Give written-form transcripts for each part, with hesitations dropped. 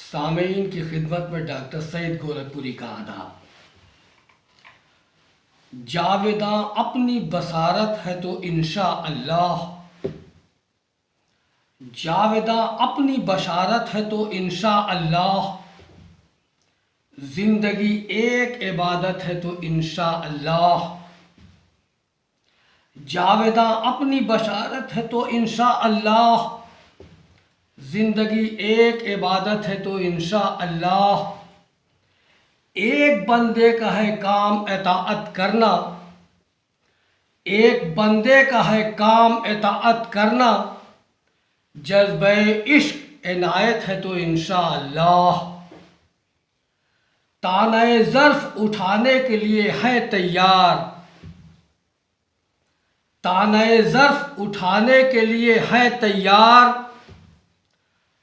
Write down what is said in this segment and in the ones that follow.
सामीन की खिदमत में डॉक्टर सईद गोरखपुरी का आदाब। जावेदा अपनी बसारत है तो इंशा अल्लाह, जावेदा अपनी बशारत है तो इंशा अल्लाह, जिंदगी एक इबादत है तो इंशा अल्लाह। जावेदा अपनी बशारत है तो इंशा अल्लाह, जिंदगी एक इबादत है तो इंशा अल्लाह। एक बंदे का है काम इताअत करना, एक बंदे का है काम इताअत करना, जज्बे इश्क इनायत है तो इंशा अल्लाह। ताने ज़र्फ उठाने के लिए है तैयार, ताने ज़र्फ उठाने के लिए है तैयार,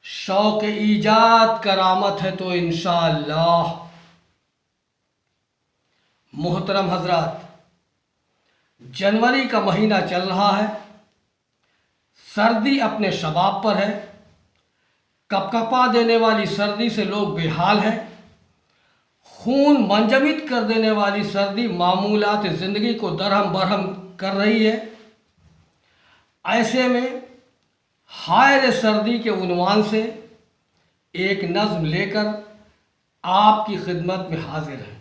शौक़ ईजाद करामत है तो इंशा अल्लाह। मोहतरम हजरात, जनवरी का महीना चल रहा है, सर्दी अपने शबाब पर है। कपकपा देने वाली सर्दी से लोग बेहाल हैं। खून मंजमिद कर देने वाली सर्दी मामूलात ज़िंदगी को दरहम बरहम कर रही है। ऐसे में हाय रे सर्दी के उन्वान से एक नज़्म लेकर आपकी खिदमत में हाजिर है।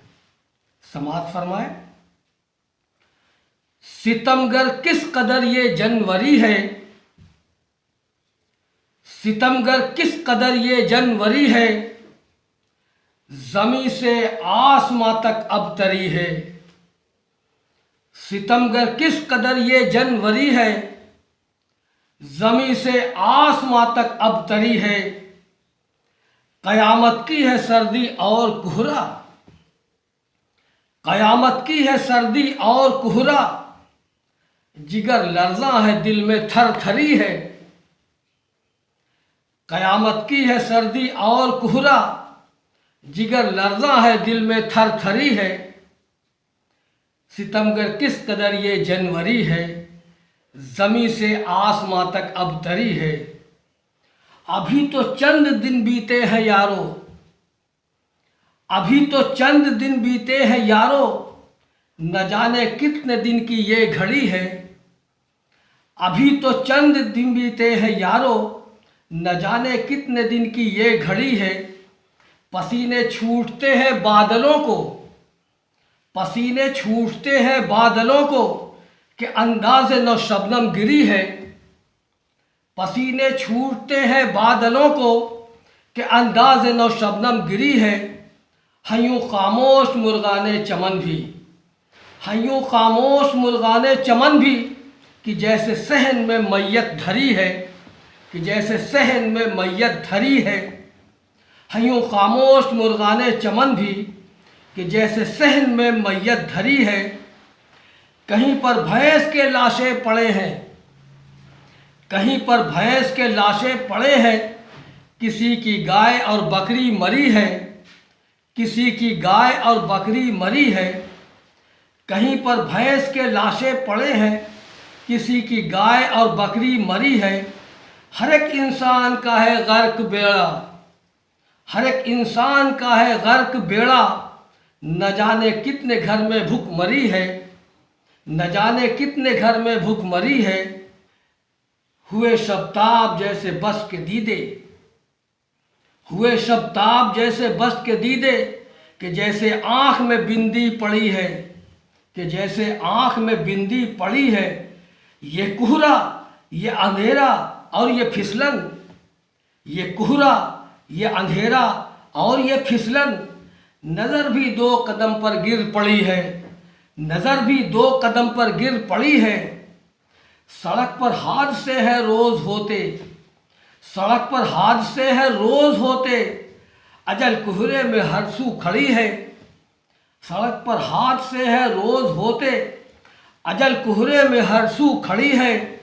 समाअत फरमाएं। सितमगर किस कदर ये जनवरी है, सितमगर किस कदर ये जनवरी है, ज़मीं से आसमां तक अबतरी है। सितमगर किस कदर ये जनवरी है, ज़मीं से आसमां तक अबतरी है। क़यामत की है सर्दी और कोहरा, क़यामत की है सर्दी और कोहरा, जिगर लर्ज़ा है दिल में थर थरी है। क़यामत की है सर्दी और कोहरा, जिगर लर्ज़ा है दिल में थर थरी है। सितमगर किस कदर ये जनवरी है, ज़मीं से आसमां तक अबतरी है। अभी तो चंद दिन बीते हैं यारो, अभी तो चंद दिन बीते हैं यारो, न जाने कितने दिन की ये घड़ी है। अभी तो चंद दिन बीते हैं यारो, न जाने कितने दिन की ये घड़ी है। पसीने छूटते हैं बादलों को, पसीने छूटते हैं बादलों को, कि अंदाज़े नौ शबनम गिरी है। पसीने छूटते हैं बादलों को, कि अंदाज़े नौ शबनम गिरी है। हयूं खामोश मुर्गाने चमन भी, हयूं खामोश मुर्गाने चमन भी, कि जैसे सहन में मैयत धरी है, कि जैसे सहन में मैयत धरी है। हयूं खामोश मुर्गाने चमन भी, कि जैसे सहन में मैयत धरी है। कहीं पर भैंस के लाशें पड़े हैं, कहीं पर भैंस के लाशें पड़े हैं, किसी की गाय और बकरी मरी है, किसी की गाय और बकरी मरी है। कहीं पर भैंस के लाशें पड़े हैं, किसी की गाय और बकरी मरी है। हर एक इंसान का है गर्क बेड़ा, हर एक इंसान का है गर्क बेड़ा, न जाने कितने घर में भूख मरी है, न जाने कितने घर में भूख मरी है। हुए शबताब जैसे बस के दीदे, हुए शबताब जैसे बस के दीदे, कि जैसे आँख में बिंदी पड़ी है, कि जैसे आँख में बिंदी पड़ी है। ये कोहरा, ये अंधेरा और ये फिसलन, ये कोहरा, ये अंधेरा और ये फिसलन, नज़र भी दो कदम पर गिर पड़ी है, नज़र भी दो कदम पर गिर पड़ी है। सड़क पर हादसे हैं रोज़ होते, सड़क पर हादसे हैं रोज़ होते, अजल कोहरे में हरसू खड़ी है। सड़क पर हादसे हैं रोज़ होते, अजल कोहरे में हरसू खड़ी है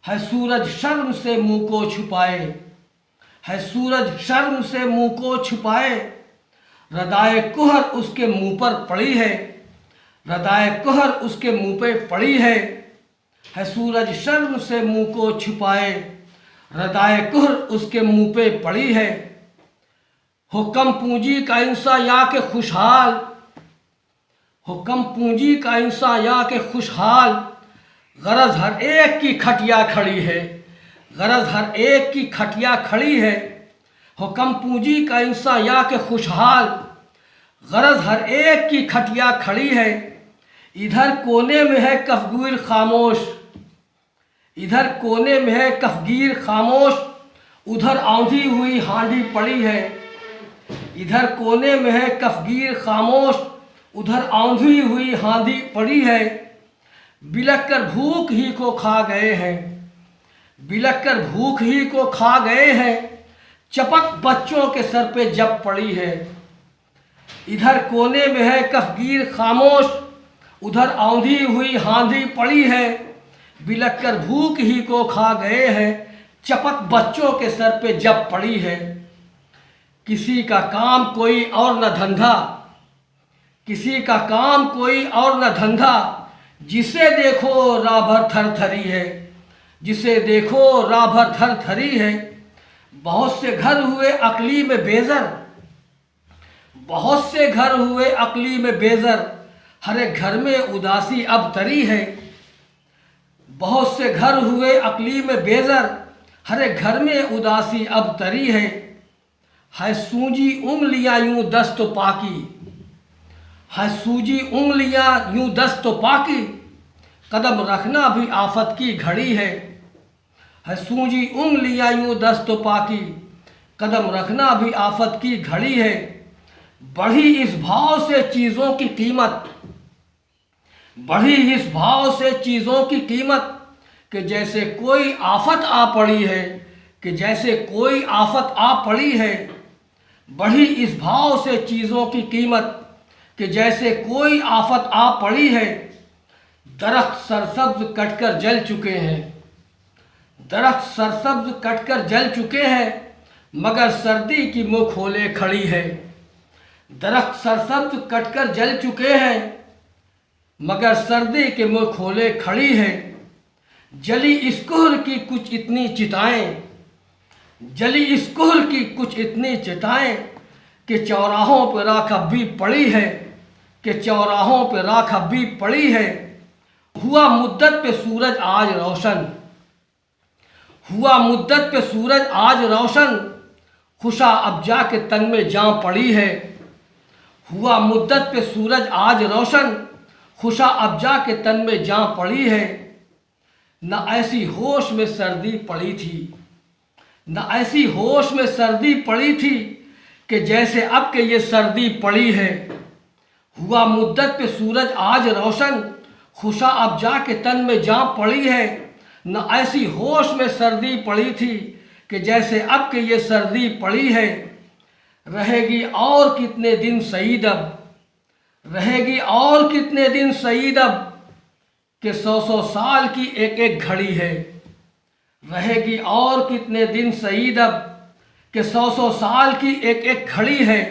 सूरज शर्म से मुँह को छुपाए, है सूरज शर्म से मुँह को छुपाए। रदाए कुहर उसके मुँह पर पड़ी है, रदाए कुहर उसके मुँह पे पड़ी है सूरज शर्म से मुँह को छुपाए। रदाए कुहर उसके मुँह पे पड़ी है। हुक्म पूंजी का इंसान या के खुशहाल, हुक्म पूंजी का इंसान या के खुशहाल, गरज हर एक की खटिया खड़ी है, गरज हर एक की खटिया खड़ी है। हुक्म पूंजी का इंसान या के खुशहाल, गरज हर एक की खटिया खड़ी है। इधर कोने में है कफगीर खामोश, इधर कोने में है कफगीर खामोश, उधर औंधी हुई हांडी पड़ी है। इधर कोने में है कफगीर खामोश, उधर औंधी हुई हांडी पड़ी है। बिलक कर भूख ही को खा गए हैं, बिलक कर भूख ही को खा गए हैं, चपक बच्चों के सर पे जब पड़ी है। इधर कोने में है कफगीर खामोश, उधर औंधी हुई हांडी पड़ी है। बिलक कर भूख ही को खा गए हैं, चपक बच्चों के सर पे जब पड़ी है। किसी का काम कोई और न धंधा, किसी का काम कोई और न धंधा, जिसे देखो राभर थरथरी है, जिसे देखो राभर थरथरी है। बहुत से घर हुए अकली में बेज़र, बहुत से घर हुए अकली में बेज़र, हर एक घर में उदासी अब तरी है। बहुत से घर हुए अकली में बेज़र, हर एक घर में उदासी अब तरी है सूजी उंगलियां यूं दस्त पाकी, है सूजी उंगलियां यूं दस्त पाकी, कदम रखना भी आफत की घड़ी है सूजी उंगलियां यूं दस्त पाकी, कदम रखना भी आफत की घड़ी है। बढ़ी इस भाव से चीज़ों की कीमत, बढ़ी इस भाव से चीज़ों की कीमत, कि जैसे कोई आफत आ पड़ी है, कि जैसे कोई आफत आ पड़ी है। बढ़ी इस भाव से चीज़ों की कीमत, कि जैसे कोई आफत आ पड़ी है। दरख्त सरसब्ज कटकर जल चुके हैं, दरख्त सरसब्ज कटकर जल चुके हैं, मगर सर्दी की मुँह खोले खड़ी है। दरख्त सरसब्ज कटकर जल चुके हैं, मगर सर्दी के मुँह खोले खड़ी है। जली इस कुहर की कुछ इतनी चिताएं, जली इस कुहर की कुछ इतनी चिताएं, कि चौराहों पर राख अब भी पड़ी है, कि चौराहों पर राख अब भी पड़ी है। हुआ मुद्दत पे सूरज आज रोशन, हुआ मुद्दत पे सूरज आज रोशन, खुशा अब जाके तन में जां पड़ी है। हुआ मुद्दत पे सूरज आज रोशन, खुशा अब जाके तन में जां पड़ी है। न ऐसी होश में सर्दी पड़ी थी, न ऐसी होश में सर्दी पड़ी थी, कि जैसे अब के ये सर्दी पड़ी है। हुआ मुद्दत पे सूरज आज रोशन, खुशा अब जाके तन में जां पड़ी है। न ऐसी होश में सर्दी पड़ी थी, कि जैसे अब के ये सर्दी पड़ी है। रहेगी और कितने दिन सईद अब, रहेगी और कितने दिन सईद अब, कि 100 साल की एक एक घड़ी है। रहेगी और कितने दिन सईद अब, कि 100 साल की एक एक घड़ी है।